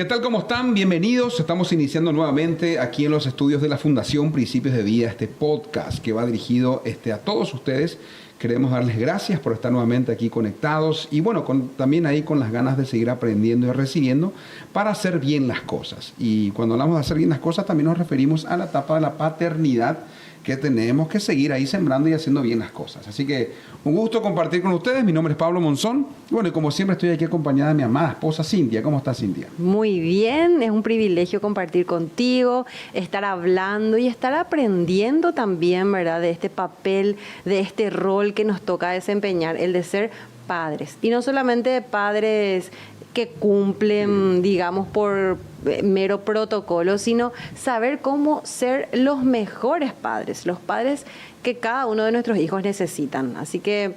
¿Qué tal? ¿Cómo están? Bienvenidos. Estamos iniciando nuevamente aquí en los estudios de la Fundación Principios de Vida, este podcast que va dirigido a todos ustedes. Queremos darles gracias por estar nuevamente aquí conectados y bueno, también ahí con las ganas de seguir aprendiendo y recibiendo para hacer bien las cosas. Y cuando hablamos de hacer bien las cosas también nos referimos a la etapa de la paternidad, que tenemos que seguir ahí sembrando y haciendo bien las cosas. Así que un gusto compartir con ustedes. Mi nombre es Pablo Monzón. Bueno, y como siempre estoy aquí acompañada de mi amada esposa Cintia. ¿Cómo estás, Cintia? Muy bien, es un privilegio compartir contigo, estar hablando y estar aprendiendo también, ¿verdad? De este papel, de este rol que nos toca desempeñar, el de ser padres. Y no solamente padres que cumplen, digamos, por mero protocolo, sino saber cómo ser los mejores padres, los padres que cada uno de nuestros hijos necesitan. Así que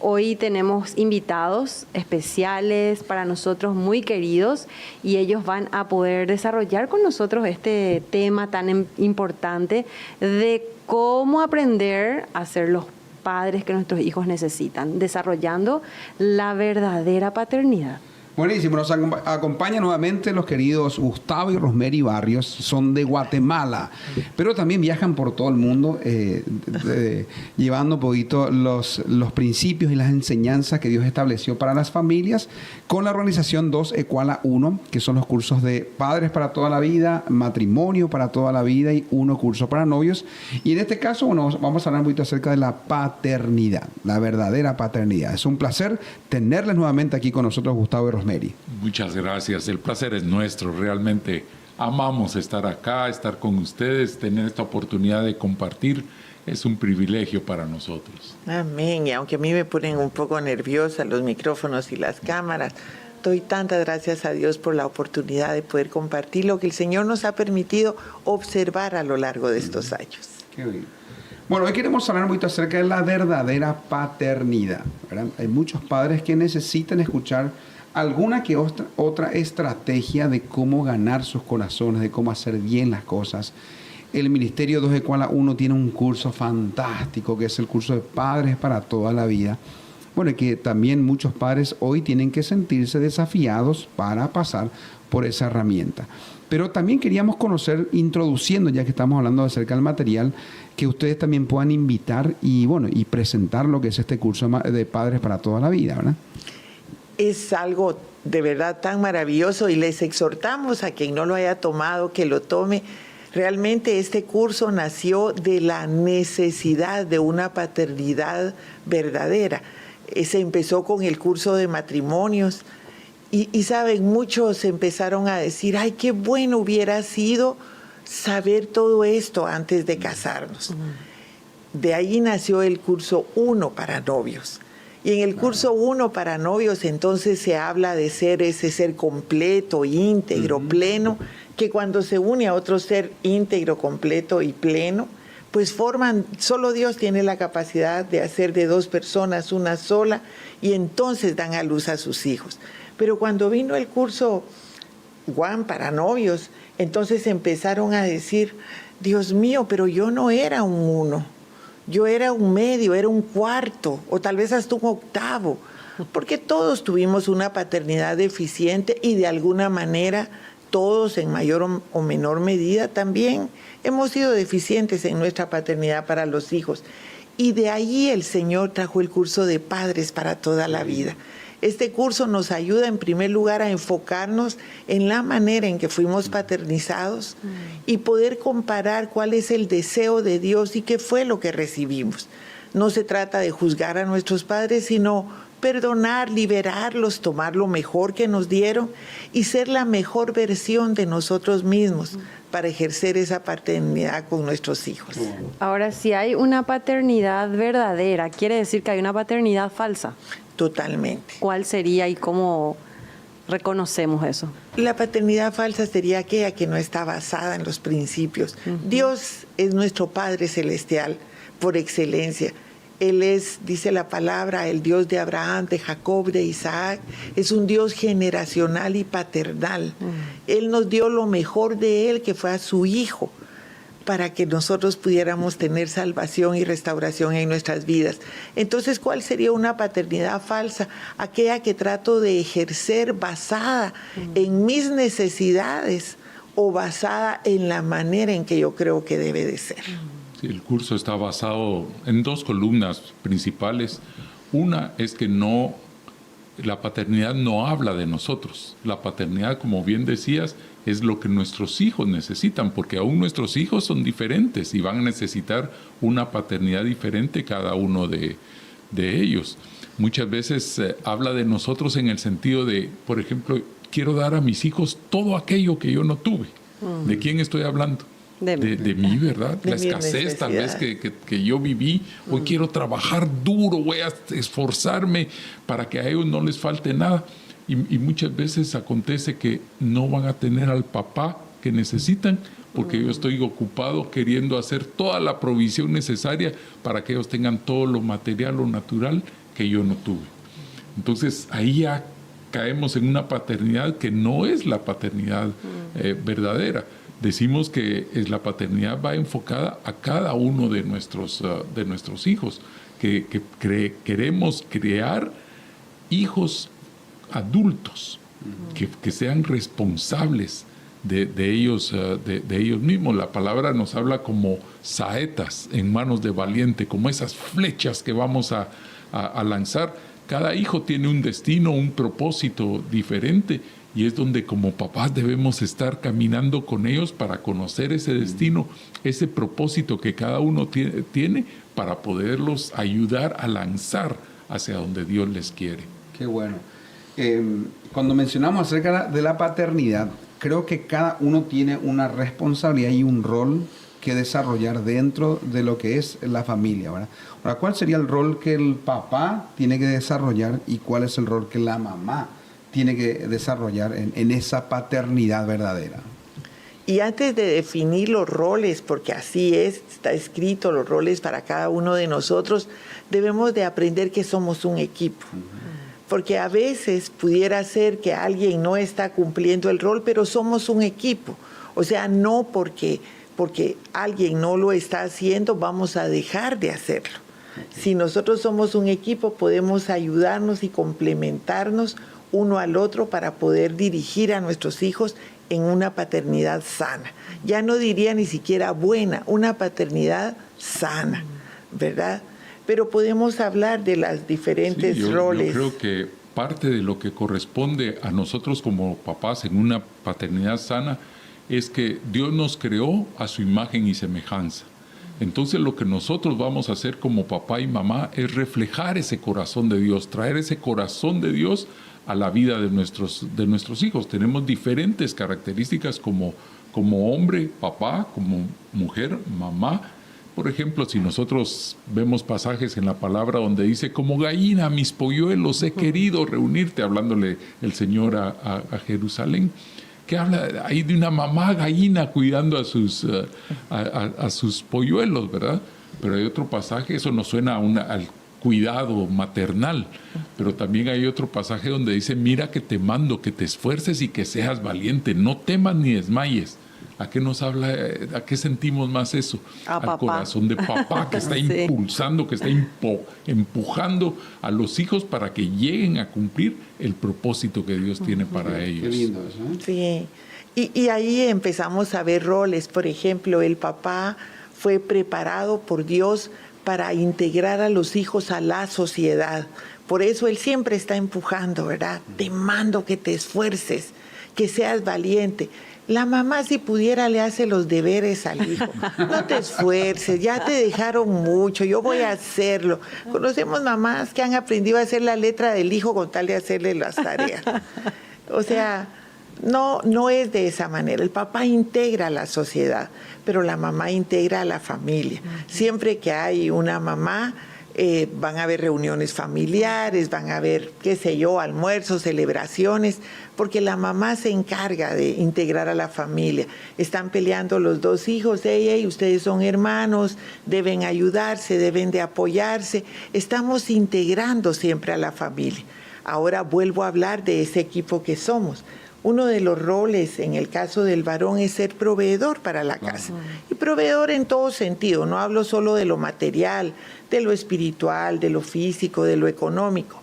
hoy tenemos invitados especiales para nosotros muy queridos y ellos van a poder desarrollar con nosotros este tema tan importante de cómo aprender a ser los padres que nuestros hijos necesitan, desarrollando la verdadera paternidad. Buenísimo, nos acompañan nuevamente los queridos Gustavo y Rosemary Barrios, son de Guatemala, pero también viajan por todo el mundo llevando un poquito los principios y las enseñanzas que Dios estableció para las familias con la organización 2 = 1, que son los cursos de padres para toda la vida, matrimonio para toda la vida y 1 curso para novios. Y en este caso, bueno, vamos a hablar un poquito acerca de la paternidad, la verdadera paternidad. Es un placer tenerles nuevamente aquí con nosotros, Gustavo y Rosemary. Muchas gracias, el placer es nuestro, realmente amamos estar acá, estar con ustedes, tener esta oportunidad de compartir, es un privilegio para nosotros. Amén, y aunque a mí me ponen un poco nerviosa los micrófonos y las cámaras, doy tantas gracias a Dios por la oportunidad de poder compartir lo que el Señor nos ha permitido observar a lo largo de estos años. Qué bien. Bueno, hoy queremos hablar un poquito acerca de la verdadera paternidad, ¿verdad? Hay muchos padres que necesitan escuchar alguna que otra estrategia de cómo ganar sus corazones, de cómo hacer bien las cosas. El Ministerio 2 = 1 tiene un curso fantástico que es el curso de Padres para toda la vida. Bueno, y que también muchos padres hoy tienen que sentirse desafiados para pasar por esa herramienta. Pero también queríamos conocer, introduciendo, ya que estamos hablando acerca del material, que ustedes también puedan invitar y presentar lo que es este curso de Padres para toda la vida, ¿verdad? Es algo de verdad tan maravilloso y les exhortamos a quien no lo haya tomado que lo tome. Realmente este curso nació de la necesidad de una paternidad verdadera. Se empezó con el curso de matrimonios y saben, muchos empezaron a decir, ay, qué bueno hubiera sido saber todo esto antes de casarnos. De ahí nació el curso 1 para novios. Y en el curso 1 para novios entonces se habla de ser ese ser completo, íntegro, pleno, que cuando se une a otro ser íntegro, completo y pleno, pues solo Dios tiene la capacidad de hacer de 2 personas una sola y entonces dan a luz a sus hijos. Pero cuando vino el curso 1 para novios, entonces empezaron a decir, Dios mío, pero yo no era un 1. Yo era un medio, era un cuarto, o tal vez hasta un octavo, porque todos tuvimos una paternidad deficiente y de alguna manera todos en mayor o menor medida también hemos sido deficientes en nuestra paternidad para los hijos. Y de ahí el Señor trajo el curso de Padres para toda la vida. Este curso nos ayuda en primer lugar a enfocarnos en la manera en que fuimos paternizados y poder comparar cuál es el deseo de Dios y qué fue lo que recibimos. No se trata de juzgar a nuestros padres, sino perdonar, liberarlos, tomar lo mejor que nos dieron y ser la mejor versión de nosotros mismos para ejercer esa paternidad con nuestros hijos. Ahora, si hay una paternidad verdadera, ¿quiere decir que hay una paternidad falsa? Totalmente. ¿Cuál sería y cómo reconocemos eso? La paternidad falsa sería aquella que no está basada en los principios. Dios es nuestro Padre Celestial por excelencia. Él es, dice la palabra, el Dios de Abraham, de Jacob, de Isaac. Es un Dios generacional y paternal. Él nos dio lo mejor de Él, que fue a su Hijo, para que nosotros pudiéramos tener salvación y restauración en nuestras vidas. Entonces, ¿cuál sería una paternidad falsa? Aquella que trato de ejercer basada en mis necesidades o basada en la manera en que yo creo que debe de ser. Sí, el curso está basado en 2 columnas principales. Una es que la paternidad no habla de nosotros. La paternidad, como bien decías, es lo que nuestros hijos necesitan, porque aún nuestros hijos son diferentes y van a necesitar una paternidad diferente cada uno de ellos. Muchas veces habla de nosotros en el sentido de, por ejemplo, quiero dar a mis hijos todo aquello que yo no tuve. ¿De quién estoy hablando? De mí, ¿verdad? De la escasez tal vez que yo viví. Hoy quiero trabajar duro, voy a esforzarme para que a ellos no les falte nada. Y muchas veces acontece que no van a tener al papá que necesitan porque yo estoy ocupado queriendo hacer toda la provisión necesaria para que ellos tengan todo lo material o natural que yo no tuve. Entonces ahí ya caemos en una paternidad que no es la paternidad verdadera. Decimos que la paternidad va enfocada a cada uno de nuestros hijos, que queremos crear hijos adultos, que sean responsables de ellos mismos. La palabra nos habla como saetas en manos de valiente, como esas flechas que vamos a lanzar. Cada hijo tiene un destino, un propósito diferente, y es donde como papás debemos estar caminando con ellos para conocer ese destino, ese propósito que cada uno tiene para poderlos ayudar a lanzar hacia donde Dios les quiere. Qué bueno. Cuando mencionamos acerca de la paternidad, creo que cada uno tiene una responsabilidad y un rol que desarrollar dentro de lo que es la familia, ¿verdad? Ahora, ¿cuál sería el rol que el papá tiene que desarrollar y cuál es el rol que la mamá tiene que desarrollar en esa paternidad verdadera? Y antes de definir los roles, porque así está escrito los roles para cada uno de nosotros, debemos de aprender que somos un equipo. Porque a veces pudiera ser que alguien no está cumpliendo el rol, pero somos un equipo. O sea, no porque alguien no lo está haciendo, vamos a dejar de hacerlo. Si nosotros somos un equipo, podemos ayudarnos y complementarnos uno al otro para poder dirigir a nuestros hijos en una paternidad sana. Ya no diría ni siquiera buena, una paternidad sana, ¿verdad? Pero podemos hablar de las diferentes roles. Yo creo que parte de lo que corresponde a nosotros como papás en una paternidad sana es que Dios nos creó a su imagen y semejanza. Entonces lo que nosotros vamos a hacer como papá y mamá es reflejar ese corazón de Dios, traer ese corazón de Dios a la vida de nuestros hijos. Tenemos diferentes características como hombre, papá, como mujer, mamá. Por ejemplo, si nosotros vemos pasajes en la palabra donde dice, como gallina, mis polluelos, he querido reunirte, hablándole el Señor a Jerusalén, que habla ahí de una mamá gallina cuidando a sus polluelos, ¿verdad? Pero hay otro pasaje, eso nos suena al cuidado maternal, pero también hay otro pasaje donde dice, mira que te mando, que te esfuerces y que seas valiente, no temas ni desmayes. ¿A qué nos habla? ¿A qué sentimos más eso? Al papá. Corazón de papá que está impulsando, que está empujando a los hijos para que lleguen a cumplir el propósito que Dios tiene para ellos. Qué lindo eso, ¿eh? Sí, y ahí empezamos a ver roles. Por ejemplo, el papá fue preparado por Dios para integrar a los hijos a la sociedad. Por eso él siempre está empujando, ¿verdad? Te mando que te esfuerces, que seas valiente. La mamá, si pudiera, le hace los deberes al hijo. No te esfuerces, ya te dejaron mucho, yo voy a hacerlo. Conocemos mamás que han aprendido a hacer la letra del hijo con tal de hacerle las tareas. O sea, no es de esa manera. El papá integra a la sociedad, pero la mamá integra a la familia. Siempre que hay una mamá, van a haber reuniones familiares, van a haber, qué sé yo, almuerzos, celebraciones, porque la mamá se encarga de integrar a la familia. Están peleando los dos hijos, ella y ustedes son hermanos, deben ayudarse, deben de apoyarse. Estamos integrando siempre a la familia. Ahora vuelvo a hablar de ese equipo que somos. uno de los roles en el caso del varón es ser proveedor para la casa. Y proveedor en todo sentido, no hablo solo de lo material, de lo espiritual, de lo físico, de lo económico.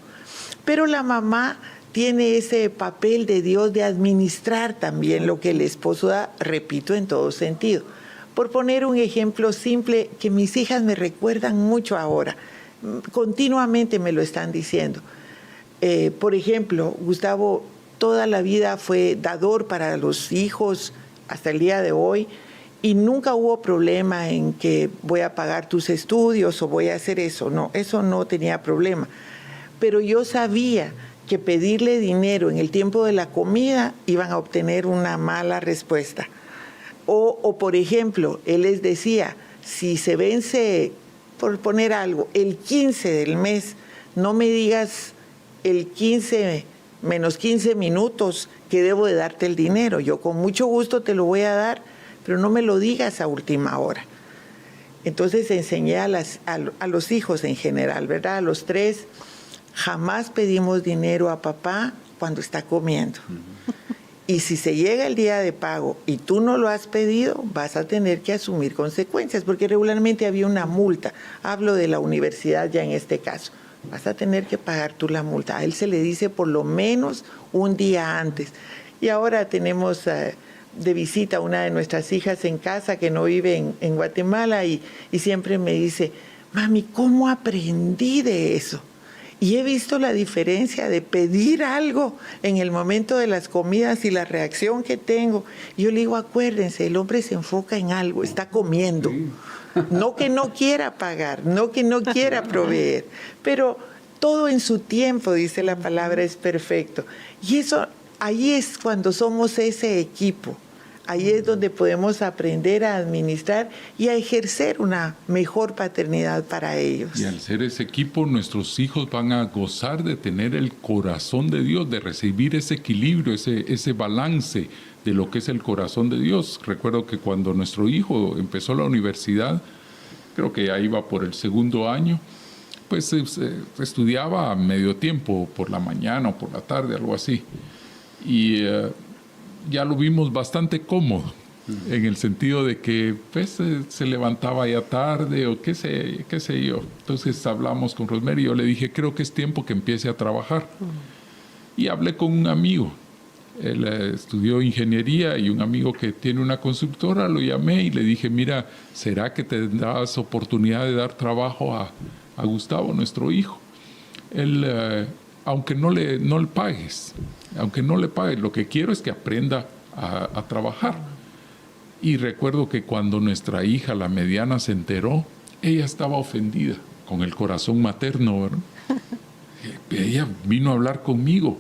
Pero la mamá tiene ese papel de Dios de administrar también lo que el esposo da, repito, en todo sentido. Por poner un ejemplo simple que mis hijas me recuerdan mucho ahora, continuamente me lo están diciendo. Por ejemplo, Gustavo toda la vida fue dador para los hijos hasta el día de hoy y nunca hubo problema en que voy a pagar tus estudios o voy a hacer eso. No, eso no tenía problema. Pero yo sabía que pedirle dinero en el tiempo de la comida iban a obtener una mala respuesta. O por ejemplo, él les decía, si se vence, por poner algo, el 15 del mes, no me digas el 15 menos 15 minutos que debo de darte el dinero. Yo con mucho gusto te lo voy a dar, pero no me lo digas a última hora. Entonces enseñé a los hijos en general, ¿verdad? A los 3, jamás pedimos dinero a papá cuando está comiendo. Y si se llega el día de pago y tú no lo has pedido, vas a tener que asumir consecuencias, porque regularmente había una multa. Hablo de la universidad ya en este caso. Vas a tener que pagar tú la multa. A él se le dice por lo menos un día antes. Y ahora tenemos de visita a una de nuestras hijas en casa que no vive en Guatemala y siempre me dice, mami, ¿cómo aprendí de eso? Y he visto la diferencia de pedir algo en el momento de las comidas y la reacción que tengo. Yo le digo, acuérdense, el hombre se enfoca en algo, está comiendo. No que no quiera pagar, no que no quiera proveer, pero todo en su tiempo, dice la palabra, es perfecto. Y eso, ahí es cuando somos ese equipo. Ahí es donde podemos aprender a administrar y a ejercer una mejor paternidad para ellos. Y al ser ese equipo, nuestros hijos van a gozar de tener el corazón de Dios, de recibir ese equilibrio, ese balance de lo que es el corazón de Dios. Recuerdo que cuando nuestro hijo empezó la universidad, creo que ya iba por el 2º año, pues estudiaba a medio tiempo, por la mañana o por la tarde, algo así. Y ya lo vimos bastante cómodo, en el sentido de que pues, se levantaba ya tarde o qué sé yo. Entonces hablamos con Rosemary y yo le dije, creo que es tiempo que empiece a trabajar. Y hablé con un amigo. Él estudió ingeniería y un amigo que tiene una constructora, lo llamé y le dije, mira, ¿será que tendrás oportunidad de dar trabajo a Gustavo, nuestro hijo? Él, aunque no le pagues, lo que quiero es que aprenda a trabajar. Y recuerdo que cuando nuestra hija, la mediana, se enteró, ella estaba ofendida, con el corazón materno, ¿verdad? Ella vino a hablar conmigo,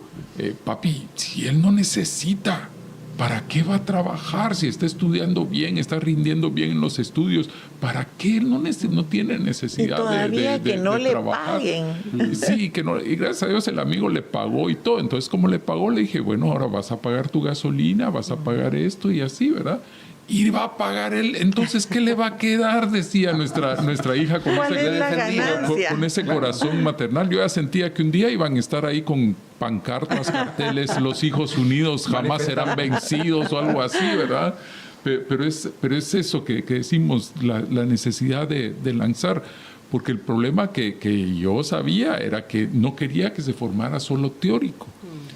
papi, si él no necesita, ¿para qué va a trabajar? Si está estudiando bien, está rindiendo bien en los estudios, ¿para qué él no tiene necesidad todavía de que no le trabajar? paguen. Sí, que no, y gracias a Dios el amigo le pagó y todo. Entonces, como le pagó, le dije, bueno, ahora vas a pagar tu gasolina, vas a pagar esto y así, ¿verdad? Y va a pagar él, entonces, ¿qué le va a quedar? Decía nuestra hija con ese corazón maternal. Yo ya sentía que un día iban a estar ahí con pancartas, carteles, los hijos unidos jamás serán vencidos o algo así, ¿verdad? Pero es eso que decimos, la necesidad de lanzar. Porque el problema que yo sabía era que no quería que se formara solo teórico,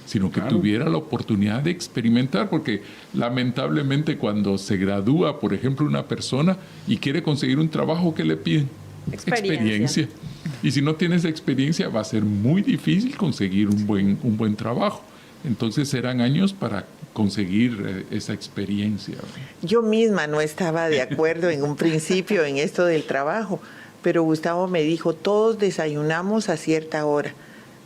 sino que tuviera la oportunidad de experimentar, porque lamentablemente cuando se gradúa, por ejemplo, una persona y quiere conseguir un trabajo, ¿qué le piden? Experiencia. Y si no tienes experiencia, va a ser muy difícil conseguir un buen trabajo. Entonces eran años para conseguir esa experiencia. Yo misma no estaba de acuerdo en un principio en esto del trabajo, pero Gustavo me dijo, todos desayunamos a cierta hora,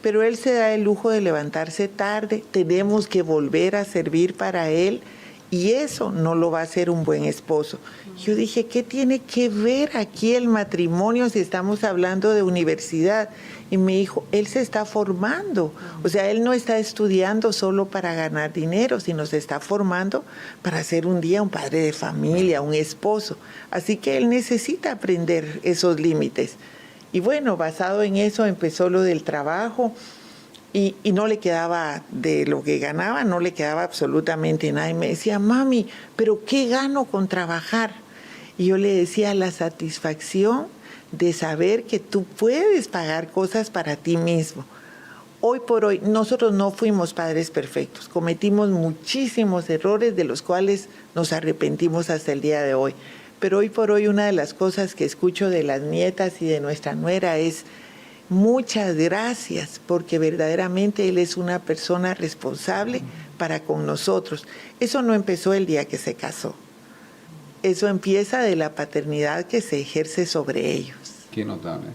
pero él se da el lujo de levantarse tarde, tenemos que volver a servir para él y eso no lo va a hacer un buen esposo. Yo dije, ¿qué tiene que ver aquí el matrimonio si estamos hablando de universidad? Y me dijo, él se está formando, o sea, él no está estudiando solo para ganar dinero, sino se está formando para ser un día un padre de familia, un esposo. Así que él necesita aprender esos límites. Y bueno, basado en eso empezó lo del trabajo Y no le quedaba, de lo que ganaba, no le quedaba absolutamente nada. Y me decía, mami, ¿pero qué gano con trabajar? Y yo le decía, la satisfacción de saber que tú puedes pagar cosas para ti mismo. Hoy por hoy, nosotros no fuimos padres perfectos. Cometimos muchísimos errores de los cuales nos arrepentimos hasta el día de hoy. Pero hoy por hoy, una de las cosas que escucho de las nietas y de nuestra nuera es: muchas gracias, porque verdaderamente él es una persona responsable para con nosotros. Eso no empezó el día que se casó. Eso empieza de la paternidad que se ejerce sobre ellos. Qué notable.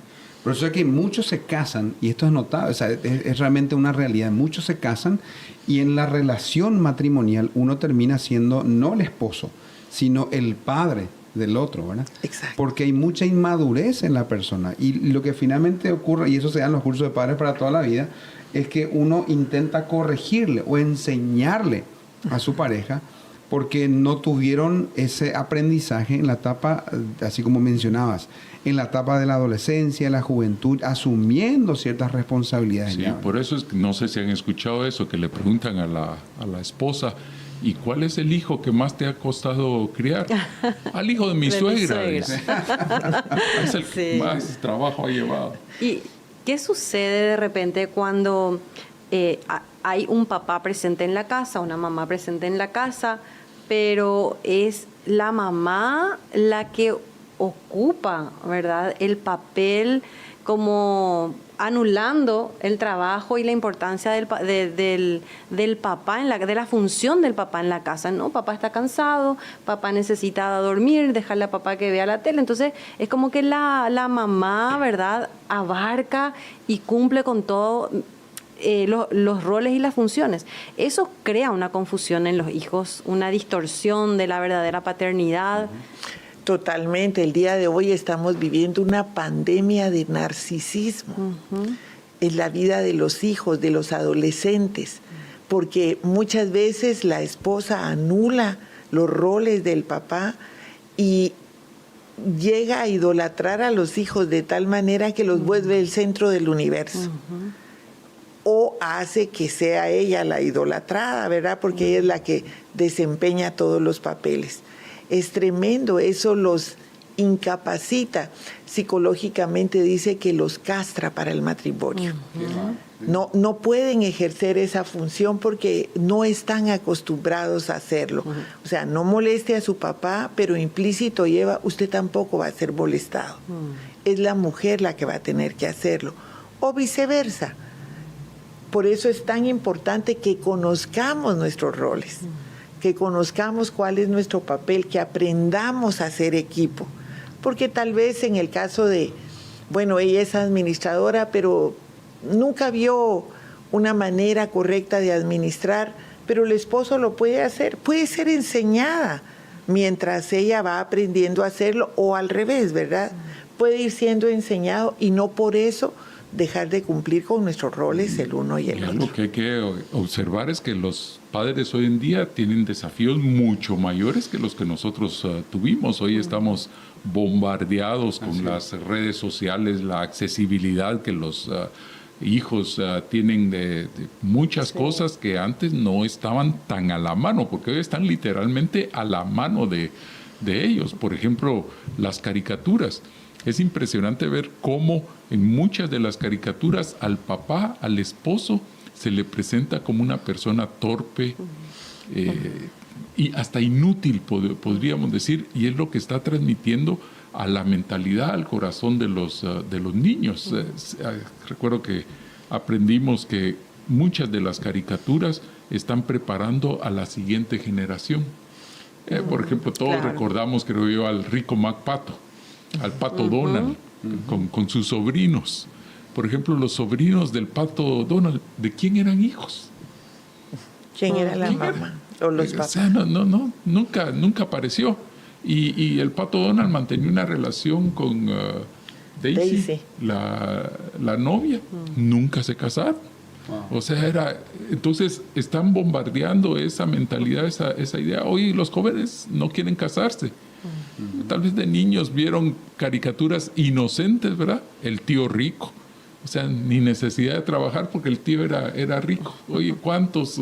Por eso es que muchos se casan, y esto es notable, o sea, es realmente una realidad. Muchos se casan y en la relación matrimonial uno termina siendo no el esposo, sino el padre del otro, ¿verdad? Exacto. Porque hay mucha inmadurez en la persona. Y lo que finalmente ocurre, y eso se da en los cursos de padres para toda la vida, es que uno intenta corregirle o enseñarle a su pareja porque no tuvieron ese aprendizaje en la etapa, así como mencionabas, en la etapa de la adolescencia, la juventud, asumiendo ciertas responsabilidades. Sí, por eso es que no sé si han escuchado eso, que le preguntan a la esposa: ¿y cuál es el hijo que más te ha costado criar? Al hijo de mi suegra. Dice. Es el que más trabajo ha llevado. ¿Y qué sucede de repente cuando hay un papá presente en la casa, una mamá presente en la casa, pero es la mamá la que ocupa, ¿verdad?, el papel, como anulando el trabajo y la importancia del papá, de la función del papá en la casa? No, papá está cansado, papá necesita dormir, dejarle a papá que vea la tele. Entonces es como que la mamá, ¿verdad?, abarca y cumple con todo los roles y las funciones. Eso crea una confusión en los hijos, una distorsión de la verdadera paternidad. Totalmente. El día de hoy estamos viviendo una pandemia de narcisismo en la vida de los hijos, de los adolescentes, porque muchas veces la esposa anula los roles del papá y llega a idolatrar a los hijos de tal manera que los vuelve el centro del universo. O hace que sea ella la idolatrada, ¿verdad? Porque ella es la que desempeña todos los papeles. Es tremendo, eso los incapacita. Psicológicamente dice que los castra para el matrimonio. No pueden ejercer esa función porque no están acostumbrados a hacerlo. O sea, no moleste a su papá, pero implícito lleva, usted tampoco va a ser molestado. Es la mujer la que va a tener que hacerlo. O viceversa. Por eso es tan importante que conozcamos nuestros roles, que conozcamos cuál es nuestro papel, que aprendamos a ser equipo. Porque tal vez en el caso de, bueno, ella es administradora, pero nunca vio una manera correcta de administrar, pero el esposo lo puede hacer, puede ser enseñada mientras ella va aprendiendo a hacerlo, o al revés, ¿verdad? Puede ir siendo enseñado y no por eso dejar de cumplir con nuestros roles el uno y el otro. Lo que hay que observar es que los padres hoy en día tienen desafíos mucho mayores que los que nosotros tuvimos. Hoy estamos bombardeados con las redes sociales, la accesibilidad que los hijos tienen de muchas cosas que antes no estaban tan a la mano, porque hoy están literalmente a la mano de ellos. Por ejemplo, las caricaturas. Es impresionante ver cómo en muchas de las caricaturas al papá, al esposo, se le presenta como una persona torpe y hasta inútil, podríamos decir, y es lo que está transmitiendo a la mentalidad, al corazón de los niños. Recuerdo que aprendimos que muchas de las caricaturas están preparando a la siguiente generación. Por ejemplo, todos recordamos, creo yo, al Rico McPato, al Pato Donald, con sus sobrinos. Por ejemplo, los sobrinos del Pato Donald, ¿de quién eran hijos? ¿Quién era la mamá? O los papás. O sea, nunca apareció. Y el Pato Donald mantenía una relación con Daisy. La novia. Nunca se casaron. Wow. O sea, entonces están bombardeando esa mentalidad, esa idea. Hoy los jóvenes no quieren casarse. Tal vez de niños vieron caricaturas inocentes, ¿verdad? El tío rico, O sea, ni necesidad de trabajar porque el tío era rico. Oye, ¿cuántos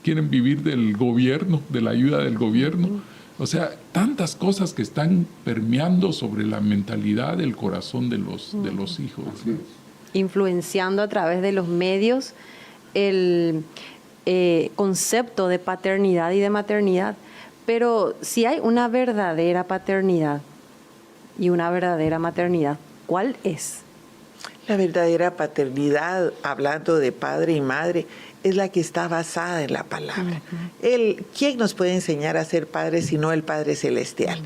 quieren vivir del gobierno, de la ayuda del gobierno? O sea, tantas cosas que están permeando sobre la mentalidad del corazón de los hijos. Influenciando a través de los medios el concepto de paternidad y de maternidad. Pero si hay una verdadera paternidad y una verdadera maternidad, ¿cuál es? La verdadera paternidad, hablando de padre y madre, es la que está basada en la palabra. ¿Quién nos puede enseñar a ser padres sino el Padre Celestial?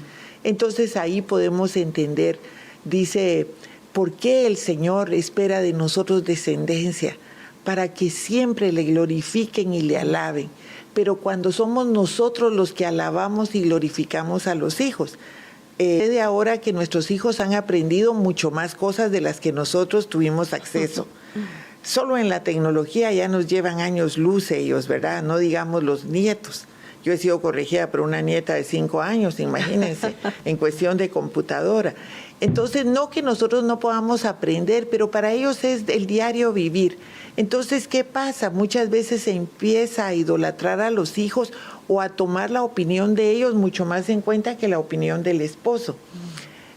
Entonces ahí podemos entender, dice, ¿por qué el Señor espera de nosotros descendencia? Para que siempre le glorifiquen y le alaben. Pero cuando somos nosotros los que alabamos y glorificamos a los hijos, de ahora que nuestros hijos han aprendido mucho más cosas de las que nosotros tuvimos acceso. Solo en la tecnología ya nos llevan años luz ellos, ¿verdad? No digamos los nietos. Yo he sido corregida por una nieta de 5 años, imagínense, en cuestión de computadora. Entonces, no que nosotros no podamos aprender, pero para ellos es el diario vivir. Entonces, ¿qué pasa? Muchas veces se empieza a idolatrar a los hijos o a tomar la opinión de ellos mucho más en cuenta que la opinión del esposo.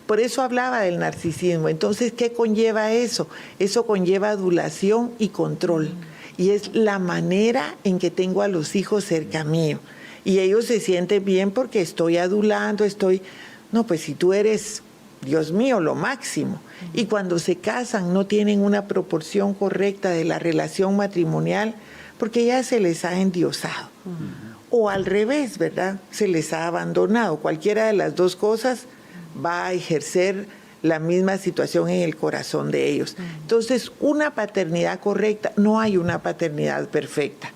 Por eso hablaba del narcisismo. Entonces, ¿qué conlleva eso? Eso conlleva adulación y control. Y es la manera en que tengo a los hijos cerca mío. Y ellos se sienten bien porque estoy adulando, no, pues si tú eres, Dios mío, lo máximo. Y cuando se casan no tienen una proporción correcta de la relación matrimonial porque ya se les ha endiosado. O al revés, ¿verdad? Se les ha abandonado. Cualquiera de las dos cosas va a ejercer la misma situación en el corazón de ellos. Entonces, una paternidad correcta, no hay una paternidad perfecta.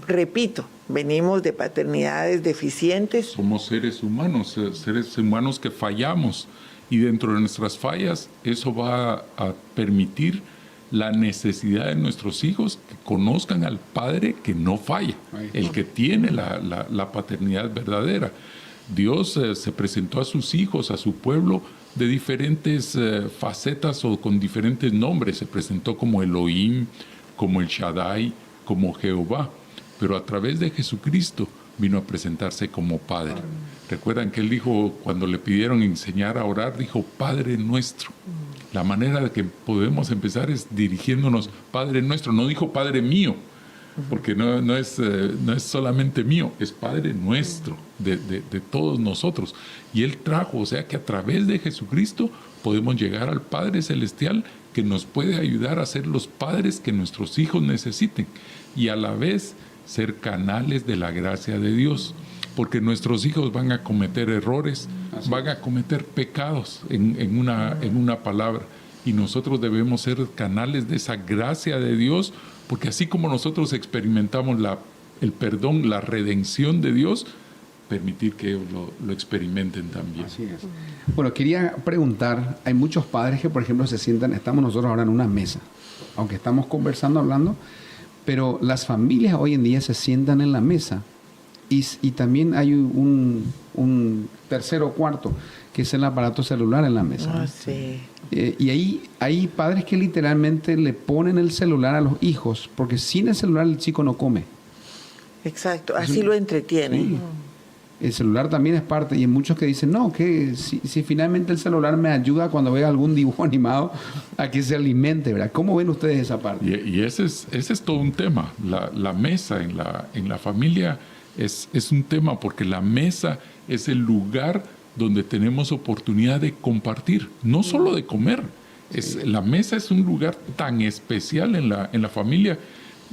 Repito, venimos de paternidades deficientes. Somos seres humanos que fallamos, y dentro de nuestras fallas eso va a permitir la necesidad de nuestros hijos que conozcan al Padre que no falla, el que tiene la paternidad verdadera. Dios se presentó a sus hijos, a su pueblo, de diferentes facetas o con diferentes nombres. Se presentó como Elohim, como el Shaddai, como Jehová. Pero a través de Jesucristo vino a presentarse como Padre. Recuerdan que Él dijo, cuando le pidieron enseñar a orar, dijo, Padre nuestro. La manera de que podemos empezar es dirigiéndonos, Padre nuestro. No dijo Padre mío, porque no es solamente mío, es Padre nuestro, de todos nosotros. Y Él trajo, o sea que a través de Jesucristo podemos llegar al Padre Celestial que nos puede ayudar a ser los padres que nuestros hijos necesiten y a la vez ser canales de la gracia de Dios. Porque nuestros hijos van a cometer errores, van a cometer pecados en una palabra. Y nosotros debemos ser canales de esa gracia de Dios, porque así como nosotros experimentamos el perdón, la redención de Dios, permitir que ellos lo experimenten también. Así es. Bueno, quería preguntar, hay muchos padres que, por ejemplo, se sientan, estamos nosotros ahora en una mesa, aunque estamos conversando, hablando, pero las familias hoy en día se sientan en la mesa y también hay un tercero o cuarto, que es el aparato celular en la mesa. Sí. Y ahí hay padres que literalmente le ponen el celular a los hijos, porque sin el celular el chico no come. Exacto, así lo entretienen. Sí. El celular también es parte, y hay muchos que dicen, no, que si finalmente el celular me ayuda cuando vea algún dibujo animado a que se alimente, ¿verdad? ¿Cómo ven ustedes esa parte? Y ese es todo un tema. La mesa en la familia es un tema, porque la mesa es el lugar donde tenemos oportunidad de compartir, no solo de comer. La mesa es un lugar tan especial en la familia.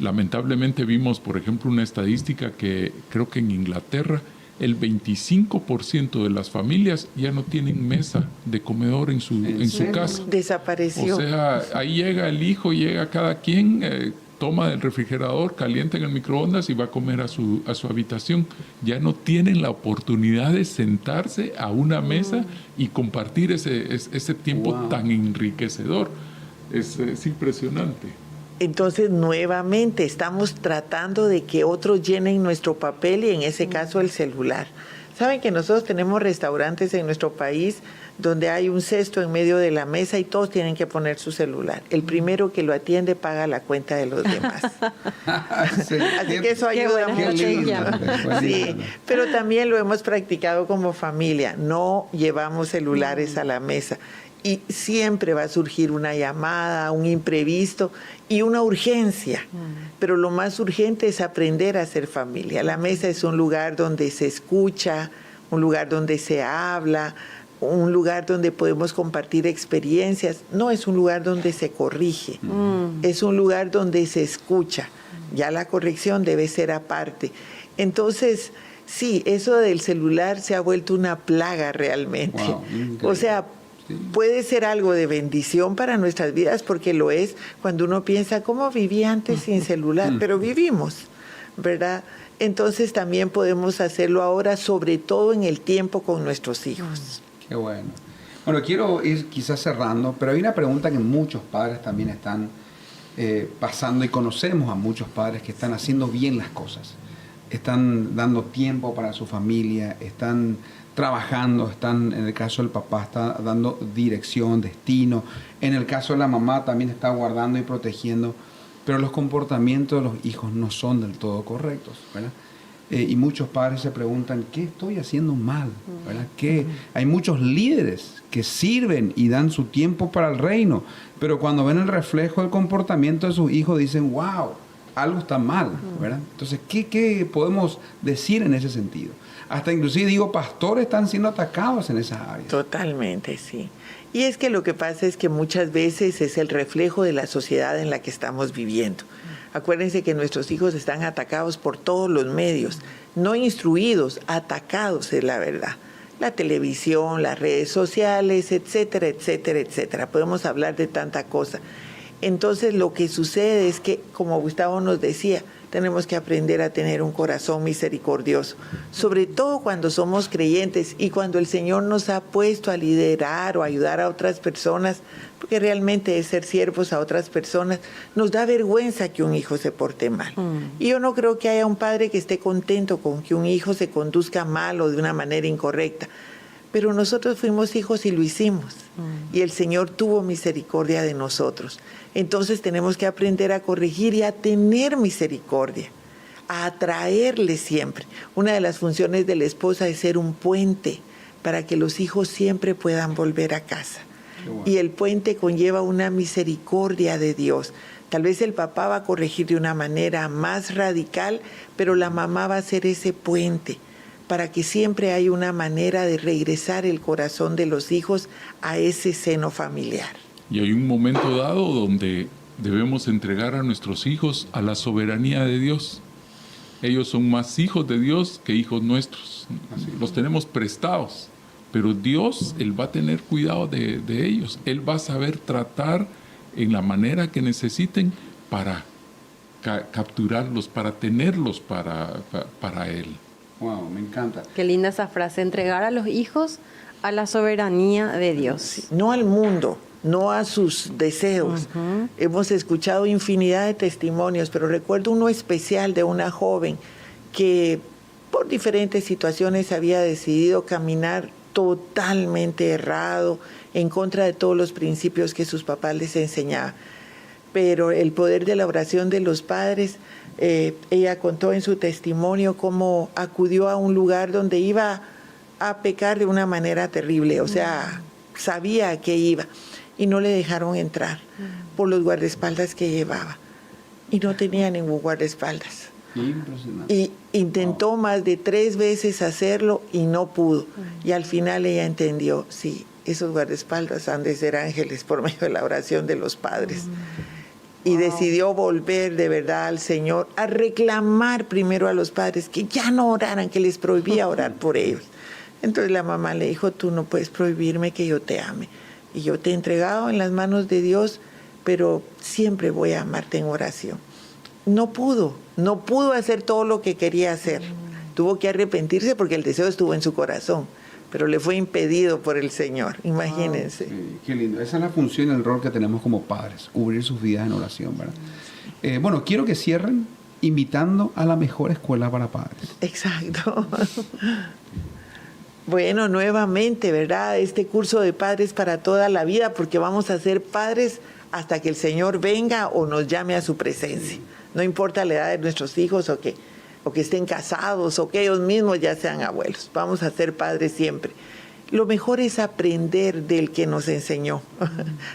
Lamentablemente vimos, por ejemplo, una estadística que creo que en Inglaterra el 25% de las familias ya no tienen mesa de comedor en su casa. Desapareció. O sea, ahí llega el hijo, llega cada quien, toma del refrigerador, calienta en el microondas y va a comer a su habitación. Ya no tienen la oportunidad de sentarse a una mesa y compartir ese tiempo tan enriquecedor. Es impresionante. Entonces, nuevamente, estamos tratando de que otros llenen nuestro papel y en ese caso el celular. Saben que nosotros tenemos restaurantes en nuestro país donde hay un cesto en medio de la mesa y todos tienen que poner su celular. El primero que lo atiende paga la cuenta de los demás. Sí, Así que eso ayuda buena mucho. estrategia. Sí, pero también lo hemos practicado como familia. No llevamos celulares a la mesa. Y siempre va a surgir una llamada, un imprevisto y una urgencia. Pero lo más urgente es aprender a ser familia. La mesa es un lugar donde se escucha, un lugar donde se habla, un lugar donde podemos compartir experiencias. No es un lugar donde se corrige, es un lugar donde se escucha. Ya la corrección debe ser aparte. Entonces, sí, eso del celular se ha vuelto una plaga realmente. Wow, o sea, puede ser algo de bendición para nuestras vidas porque lo es cuando uno piensa cómo viví antes sin celular, pero vivimos, ¿verdad? Entonces también podemos hacerlo ahora, sobre todo en el tiempo con nuestros hijos. Qué bueno. Bueno, quiero ir quizás cerrando, pero hay una pregunta que muchos padres también están pasando y conocemos a muchos padres que están haciendo bien las cosas. Están dando tiempo para su familia, están trabajando, están, en el caso del papá, está dando dirección, destino. En el caso de la mamá también está guardando y protegiendo, pero los comportamientos de los hijos no son del todo correctos, ¿verdad? Y muchos padres se preguntan, ¿qué estoy haciendo mal? ¿Verdad? Hay muchos líderes que sirven y dan su tiempo para el reino, pero cuando ven el reflejo del comportamiento de sus hijos dicen, wow, algo está mal, ¿verdad? Entonces, ¿qué podemos decir en ese sentido? Hasta inclusive, digo, pastores están siendo atacados en esas áreas. Totalmente, sí. Y es que lo que pasa es que muchas veces es el reflejo de la sociedad en la que estamos viviendo. Acuérdense que nuestros hijos están atacados por todos los medios, no instruidos, atacados es la verdad. La televisión, las redes sociales, etcétera, etcétera, etcétera. Podemos hablar de tanta cosa. Entonces lo que sucede es que, como Gustavo nos decía, tenemos que aprender a tener un corazón misericordioso, sobre todo cuando somos creyentes y cuando el Señor nos ha puesto a liderar o ayudar a otras personas, porque realmente es ser siervos a otras personas. Nos da vergüenza que un hijo se porte mal. Y yo no creo que haya un padre que esté contento con que un hijo se conduzca mal o de una manera incorrecta. Pero nosotros fuimos hijos y lo hicimos. Y el Señor tuvo misericordia de nosotros. Entonces tenemos que aprender a corregir y a tener misericordia, a atraerle siempre. Una de las funciones de la esposa es ser un puente para que los hijos siempre puedan volver a casa. Bueno. Y el puente conlleva una misericordia de Dios. Tal vez el papá va a corregir de una manera más radical, pero la mamá va a ser ese puente para que siempre haya una manera de regresar el corazón de los hijos a ese seno familiar. Y hay un momento dado donde debemos entregar a nuestros hijos a la soberanía de Dios. Ellos son más hijos de Dios que hijos nuestros. Los tenemos prestados, pero Dios, Él va a tener cuidado de ellos. Él va a saber tratar en la manera que necesiten para capturarlos, para tenerlos para Él. Wow, me encanta. Qué linda esa frase, entregar a los hijos a la soberanía de Dios. Sí, no al mundo, no a sus deseos. Hemos escuchado infinidad de testimonios, pero recuerdo uno especial de una joven que por diferentes situaciones había decidido caminar totalmente errado, en contra de todos los principios que sus papás les enseñaban. Pero el poder de la oración de los padres, ella contó en su testimonio cómo acudió a un lugar donde iba a pecar de una manera terrible, o sea, sabía a qué iba, y no le dejaron entrar por los guardaespaldas que llevaba, y no tenía ningún guardaespaldas. Impresionante. Y intentó más de 3 veces hacerlo y no pudo, y al final ella entendió, sí, esos guardaespaldas han de ser ángeles por medio de la oración de los padres. Y decidió volver de verdad al Señor, a reclamar primero a los padres que ya no oraran, que les prohibía orar por ellos. Entonces la mamá le dijo, tú no puedes prohibirme que yo te ame. Y yo te he entregado en las manos de Dios, pero siempre voy a amarte en oración. No pudo hacer todo lo que quería hacer. Tuvo que arrepentirse porque el deseo estuvo en su corazón, pero le fue impedido por el Señor, imagínense. Sí, qué lindo. Esa es la función y el rol que tenemos como padres, cubrir sus vidas en oración, ¿verdad? Bueno, quiero que cierren invitando a la mejor escuela para padres. Exacto. Bueno, nuevamente, ¿verdad? Este curso de padres para toda la vida, porque vamos a ser padres hasta que el Señor venga o nos llame a su presencia. No importa la edad de nuestros hijos o que estén casados o que ellos mismos ya sean abuelos. Vamos a ser padres siempre. Lo mejor es aprender del que nos enseñó,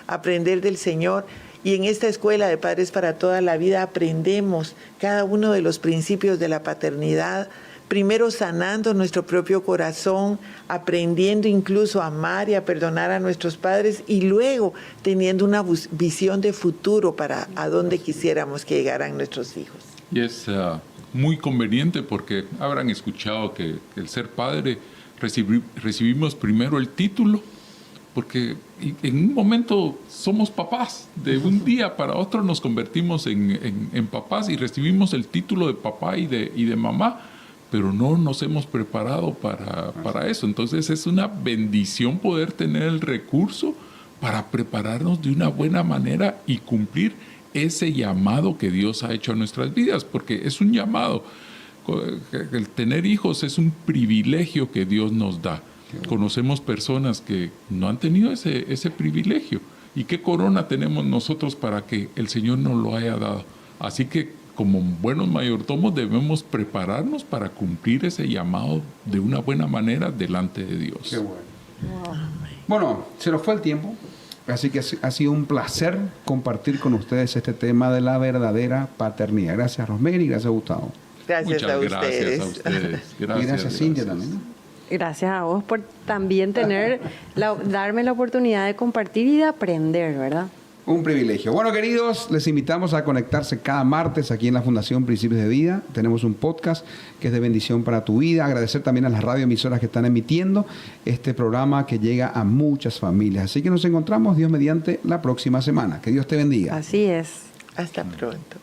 aprender del Señor. Y en esta escuela de Padres para toda la vida aprendemos cada uno de los principios de la paternidad, primero sanando nuestro propio corazón, aprendiendo incluso a amar y a perdonar a nuestros padres y luego teniendo una visión de futuro para a dónde quisiéramos que llegaran nuestros hijos. Y es muy conveniente porque habrán escuchado que el ser padre recibimos primero el título, porque en un momento somos papás, de un día para otro nos convertimos en papás y recibimos el título de papá y de mamá, pero no nos hemos preparado para eso. Entonces es una bendición poder tener el recurso para prepararnos de una buena manera y cumplir ese llamado que Dios ha hecho a nuestras vidas, porque es un llamado. El tener hijos es un privilegio que Dios nos da. Conocemos personas que no han tenido ese privilegio. ¿Y qué corona tenemos nosotros para que el Señor nos lo haya dado? Así que como buenos mayordomos debemos prepararnos para cumplir ese llamado de una buena manera delante de Dios. Qué bueno. Bueno, se nos fue el tiempo. Así que ha sido un placer compartir con ustedes este tema de la verdadera paternidad. Gracias, Rosemary, gracias, Gustavo. Gracias a ustedes. Gracias a ustedes. Y gracias, Cintia, también, ¿no? Gracias a vos por también darme la oportunidad de compartir y de aprender, ¿verdad? Un privilegio. Bueno, queridos, les invitamos a conectarse cada martes aquí en la Fundación Principios de Vida. Tenemos un podcast que es de bendición para tu vida. Agradecer también a las radioemisoras que están emitiendo este programa que llega a muchas familias. Así que nos encontramos, Dios mediante, la próxima semana. Que Dios te bendiga. Así es. Hasta pronto.